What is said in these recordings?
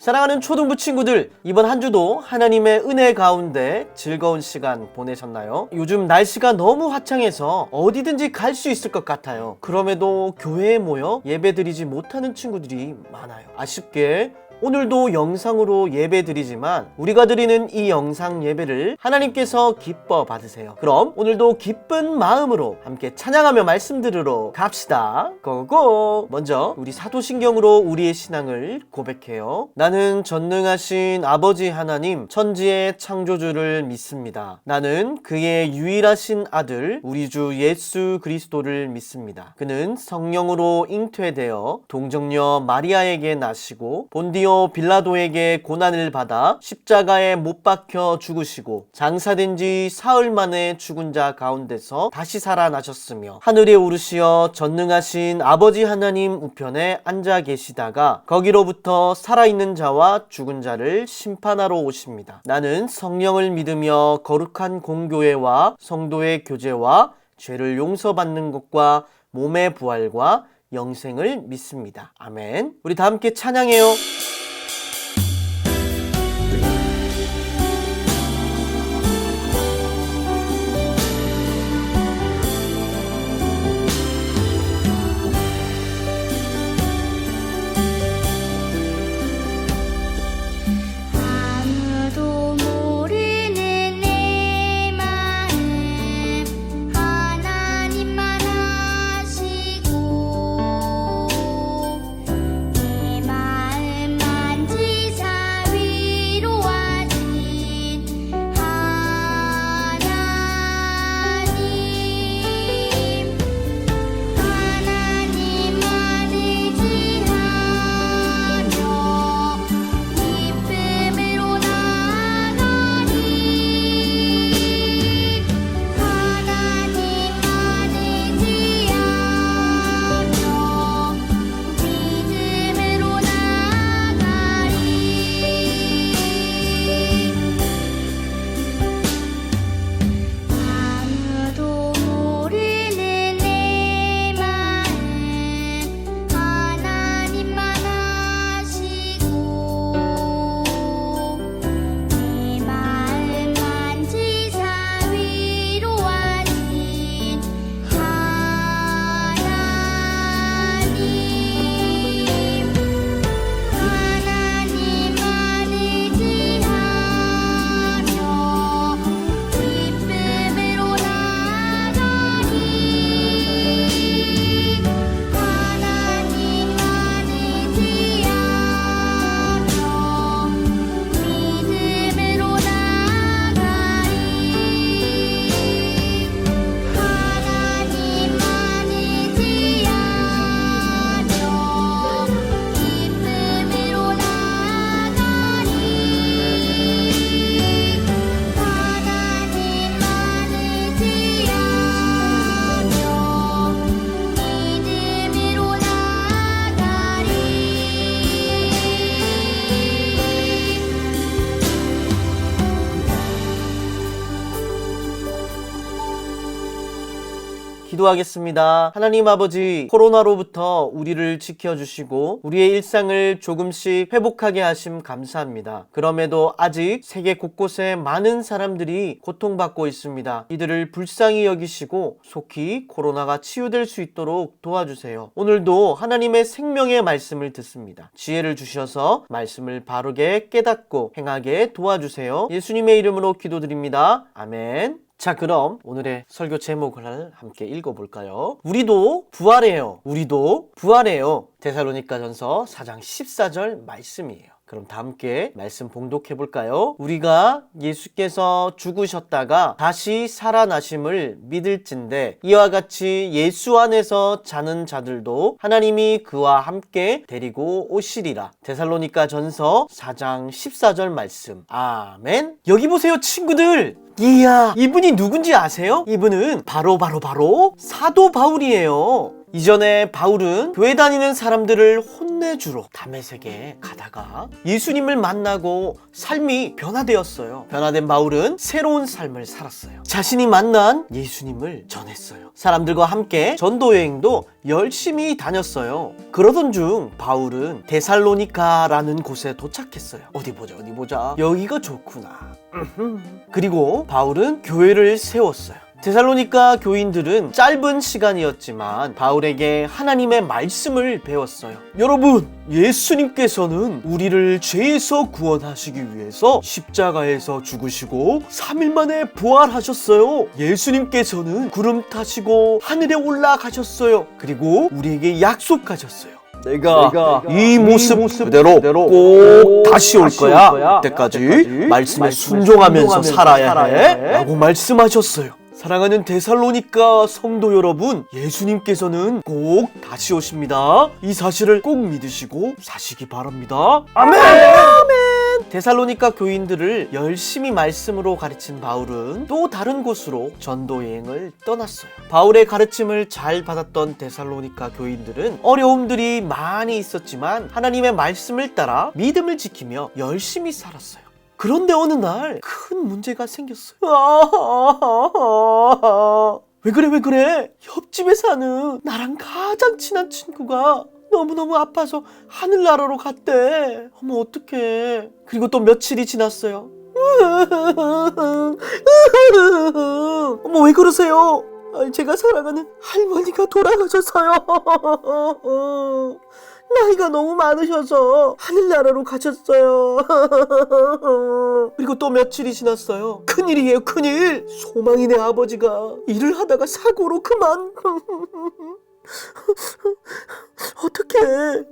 사랑하는 초등부 친구들, 이번 한 주도 하나님의 은혜 가운데 즐거운 시간 보내셨나요? 요즘 날씨가 너무 화창해서 어디든지 갈 수 있을 것 같아요. 그럼에도 교회에 모여 예배드리지 못하는 친구들이 많아요. 아쉽게 오늘도 영상으로 예배 드리지만 우리가 드리는 이 영상 예배를 하나님께서 기뻐 받으세요. 그럼 오늘도 기쁜 마음으로 함께 찬양하며 말씀 들으러 갑시다. 고고! 먼저 우리 사도신경으로 우리의 신앙을 고백해요. 나는 전능하신 아버지 하나님 천지의 창조주를 믿습니다. 나는 그의 유일하신 아들 우리 주 예수 그리스도를 믿습니다. 그는 성령으로 잉태되어 동정녀 마리아에게 나시고 본디오 빌라도에게 고난을 받아 십자가에 못 박혀 죽으시고 장사된 지 사흘 만에 죽은 자 가운데서 다시 살아나셨으며 하늘에 오르시어 전능하신 아버지 하나님 우편에 앉아 계시다가 거기로부터 살아있는 자와 죽은 자를 심판하러 오십니다. 나는 성령을 믿으며 거룩한 공교회와 성도의 교제와 죄를 용서받는 것과 몸의 부활과 영생을 믿습니다. 아멘. 우리 다 함께 찬양해요. 기도하겠습니다. 하나님 아버지, 코로나로부터 우리를 지켜주시고 우리의 일상을 조금씩 회복하게 하심 감사합니다. 그럼에도 아직 세계 곳곳에 많은 사람들이 고통받고 있습니다. 이들을 불쌍히 여기시고 속히 코로나가 치유될 수 있도록 도와주세요. 오늘도 하나님의 생명의 말씀을 듣습니다. 지혜를 주셔서 말씀을 바르게 깨닫고 행하게 도와주세요. 예수님의 이름으로 기도드립니다. 아멘. 자, 그럼 오늘의 설교 제목을 함께 읽어볼까요? 우리도 부활해요. 우리도 부활해요. 데살로니가전서 4장 14절 말씀이에요. 그럼 다 함께 말씀 봉독해 볼까요? 우리가 예수께서 죽으셨다가 다시 살아나심을 믿을진대 이와 같이 예수 안에서 자는 자들도 하나님이 그와 함께 데리고 오시리라. 데살로니가전서 4장 14절 말씀. 아멘. 여기 보세요, 친구들. 이야, 이분이 누군지 아세요? 이분은 바로 사도 바울이에요. 이전에 바울은 교회 다니는 사람들을 혼내주러 다메섹에 가다가 예수님을 만나고 삶이 변화되었어요. 변화된 바울은 새로운 삶을 살았어요. 자신이 만난 예수님을 전했어요. 사람들과 함께 전도 여행도 열심히 다녔어요. 그러던 중 바울은 데살로니가라는 곳에 도착했어요. 어디 보자. 여기가 좋구나. 그리고 바울은 교회를 세웠어요. 데살로니가 교인들은 짧은 시간이었지만 바울에게 하나님의 말씀을 배웠어요. 여러분, 예수님께서는 우리를 죄에서 구원하시기 위해서 십자가에서 죽으시고 3일 만에 부활하셨어요. 예수님께서는 구름 타시고 하늘에 올라가셨어요. 그리고 우리에게 약속하셨어요. 내가 이 모습 그대로 꼭 다시 올 거야. 그때까지 말씀에 순종하면서 살아야 해 라고 말씀하셨어요. 사랑하는 데살로니가 성도 여러분, 예수님께서는 꼭 다시 오십니다. 이 사실을 꼭 믿으시고 사시기 바랍니다. 아멘! 아멘! 데살로니가 교인들을 열심히 말씀으로 가르친 바울은 또 다른 곳으로 전도 여행을 떠났어요. 바울의 가르침을 잘 받았던 데살로니가 교인들은 어려움들이 많이 있었지만 하나님의 말씀을 따라 믿음을 지키며 열심히 살았어요. 그런데 어느 날 큰 문제가 생겼어요. 왜 그래? 옆집에 사는 나랑 가장 친한 친구가 너무너무 아파서 하늘나라로 갔대. 어머, 어떡해. 그리고 또 며칠이 지났어요. 어머, 왜 그러세요? 제가 사랑하는 할머니가 돌아가셨어요. 나이가 너무 많으셔서 하늘나라로 가셨어요. 그리고 또 며칠이 지났어요. 큰일이에요, 큰일. 소망이네 아버지가 일을 하다가 사고로 그만. 어떡해.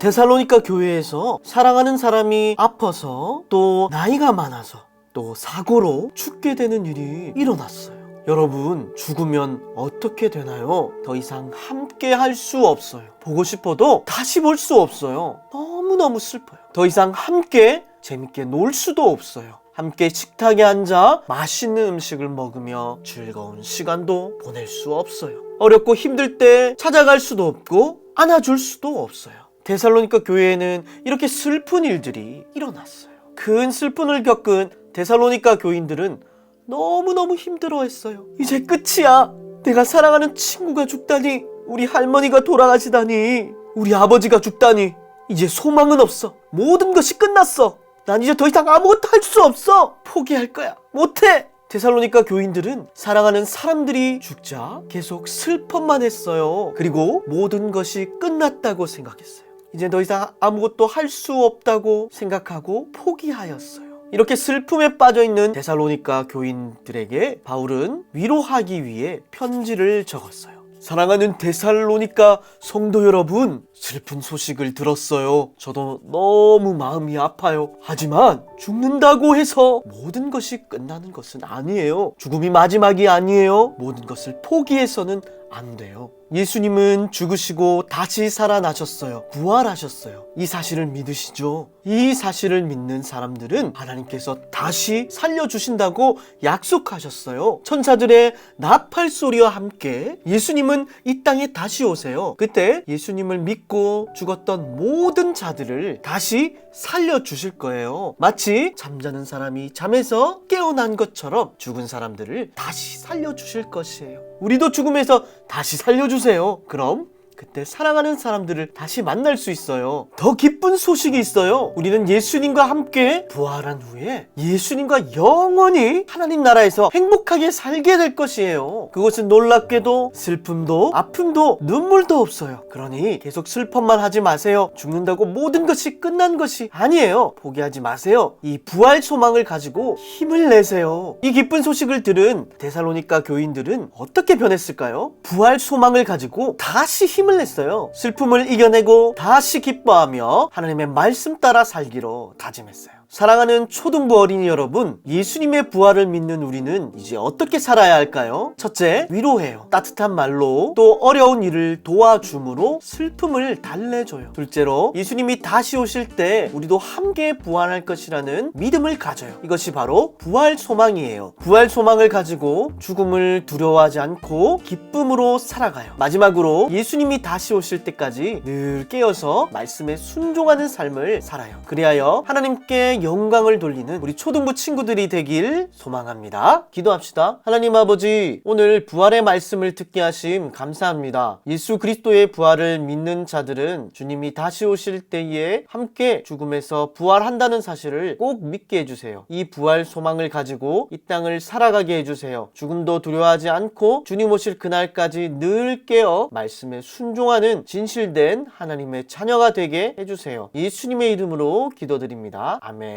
데살로니가 교회에서 사랑하는 사람이 아파서 또 나이가 많아서 또 사고로 죽게 되는 일이 일어났어요. 여러분, 죽으면 어떻게 되나요? 더 이상 함께 할 수 없어요. 보고 싶어도 다시 볼 수 없어요. 너무너무 슬퍼요. 더 이상 함께 재밌게 놀 수도 없어요. 함께 식탁에 앉아 맛있는 음식을 먹으며 즐거운 시간도 보낼 수 없어요. 어렵고 힘들 때 찾아갈 수도 없고 안아줄 수도 없어요. 데살로니가 교회에는 이렇게 슬픈 일들이 일어났어요. 큰 슬픔을 겪은 데살로니가 교인들은 너무너무 힘들어했어요. 이제 끝이야. 내가 사랑하는 친구가 죽다니, 우리 할머니가 돌아가시다니, 우리 아버지가 죽다니, 이제 소망은 없어. 모든 것이 끝났어. 난 이제 더 이상 아무것도 할 수 없어. 포기할 거야. 못해. 데살로니가 교인들은 사랑하는 사람들이 죽자 계속 슬퍼만 했어요. 그리고 모든 것이 끝났다고 생각했어요. 이제 더 이상 아무것도 할 수 없다고 생각하고 포기하였어요. 이렇게 슬픔에 빠져있는 데살로니가 교인들에게 바울은 위로하기 위해 편지를 적었어요. 사랑하는 데살로니가 성도 여러분, 슬픈 소식을 들었어요. 저도 너무 마음이 아파요. 하지만 죽는다고 해서 모든 것이 끝나는 것은 아니에요. 죽음이 마지막이 아니에요. 모든 것을 포기해서는 안 돼요. 예수님은 죽으시고 다시 살아나셨어요. 부활하셨어요. 이 사실을 믿으시죠? 이 사실을 믿는 사람들은 하나님께서 다시 살려주신다고 약속하셨어요. 천사들의 나팔 소리와 함께 예수님은 이 땅에 다시 오세요. 그때 예수님을 믿고 죽었던 모든 자들을 다시 살려주실 거예요. 마치 잠자는 사람이 잠에서 깨어난 것처럼 죽은 사람들을 다시 살려주실 것이에요. 우리도 죽음에서 다시 살려주세요. 그럼 그때 사랑하는 사람들을 다시 만날 수 있어요. 더 기쁜 소식이 있어요. 우리는 예수님과 함께 부활한 후에 예수님과 영원히 하나님 나라에서 행복하게 살게 될 것이에요. 그것은 놀랍게도 슬픔도 아픔도 눈물도 없어요. 그러니 계속 슬픔만 하지 마세요. 죽는다고 모든 것이 끝난 것이 아니에요. 포기하지 마세요. 이 부활 소망을 가지고 힘을 내세요. 이 기쁜 소식을 들은 데살로니가 교인들은 어떻게 변했을까요? 부활 소망을 가지고 다시 힘을 냈어요. 슬픔을 이겨내고 다시 기뻐하며 하나님의 말씀 따라 살기로 다짐했어요. 사랑하는 초등부 어린이 여러분, 예수님의 부활을 믿는 우리는 이제 어떻게 살아야 할까요? 첫째, 위로해요. 따뜻한 말로, 또 어려운 일을 도와줌으로 슬픔을 달래줘요. 둘째로, 예수님이 다시 오실 때 우리도 함께 부활할 것이라는 믿음을 가져요. 이것이 바로 부활 소망이에요. 부활 소망을 가지고 죽음을 두려워하지 않고 기쁨으로 살아가요. 마지막으로, 예수님이 다시 오실 때까지 늘 깨어서 말씀에 순종하는 삶을 살아요. 그리하여 하나님께 영광을 돌리는 우리 초등부 친구들이 되길 소망합니다. 기도합시다. 하나님 아버지, 오늘 부활의 말씀을 듣게 하심 감사합니다. 예수 그리스도의 부활을 믿는 자들은 주님이 다시 오실 때에 함께 죽음에서 부활한다는 사실을 꼭 믿게 해주세요. 이 부활 소망을 가지고 이 땅을 살아가게 해주세요. 죽음도 두려워하지 않고 주님 오실 그날까지 늘 깨어 말씀에 순종하는 진실된 하나님의 자녀가 되게 해주세요. 예수님의 이름으로 기도드립니다. 아멘.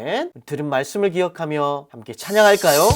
들은 말씀을 기억하며 함께 찬양할까요?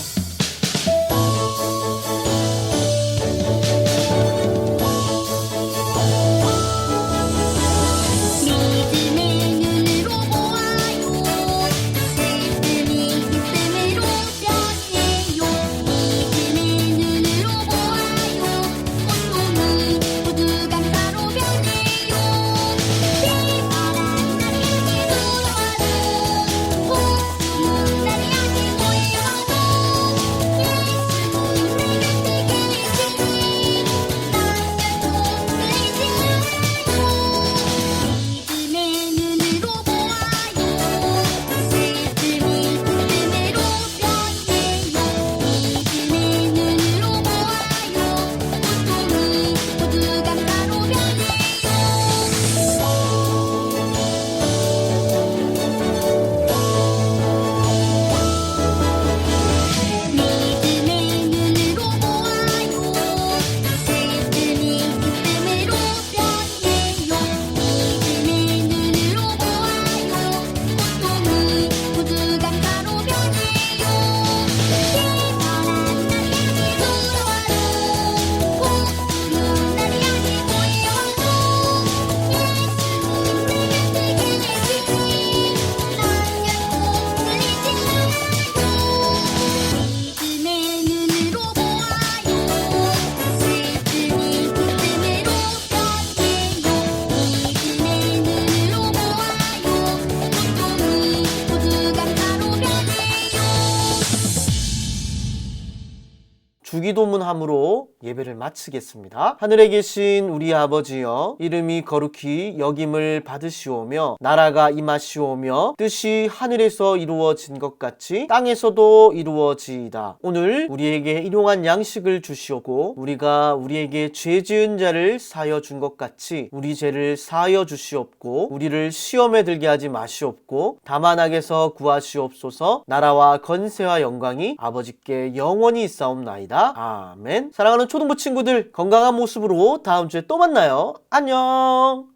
주기도문함으로 예배를 마치겠습니다. 하늘에 계신 우리 아버지여, 이름이 거룩히 여김을 받으시오며 나라가 임하시오며 뜻이 하늘에서 이루어진 것 같이 땅에서도 이루어지이다. 오늘 우리에게 일용할 양식을 주시오고 우리가 우리에게 죄 지은 자를 사하여 준 것 같이 우리 죄를 사하여 주시옵고 우리를 시험에 들게 하지 마시옵고 다만 악에서 구하시옵소서. 나라와 건세와 영광이 아버지께 영원히 있사옵나이다. 아멘. 사랑하는 초등부 친구들, 건강한 모습으로 다음 주에 또 만나요. 안녕.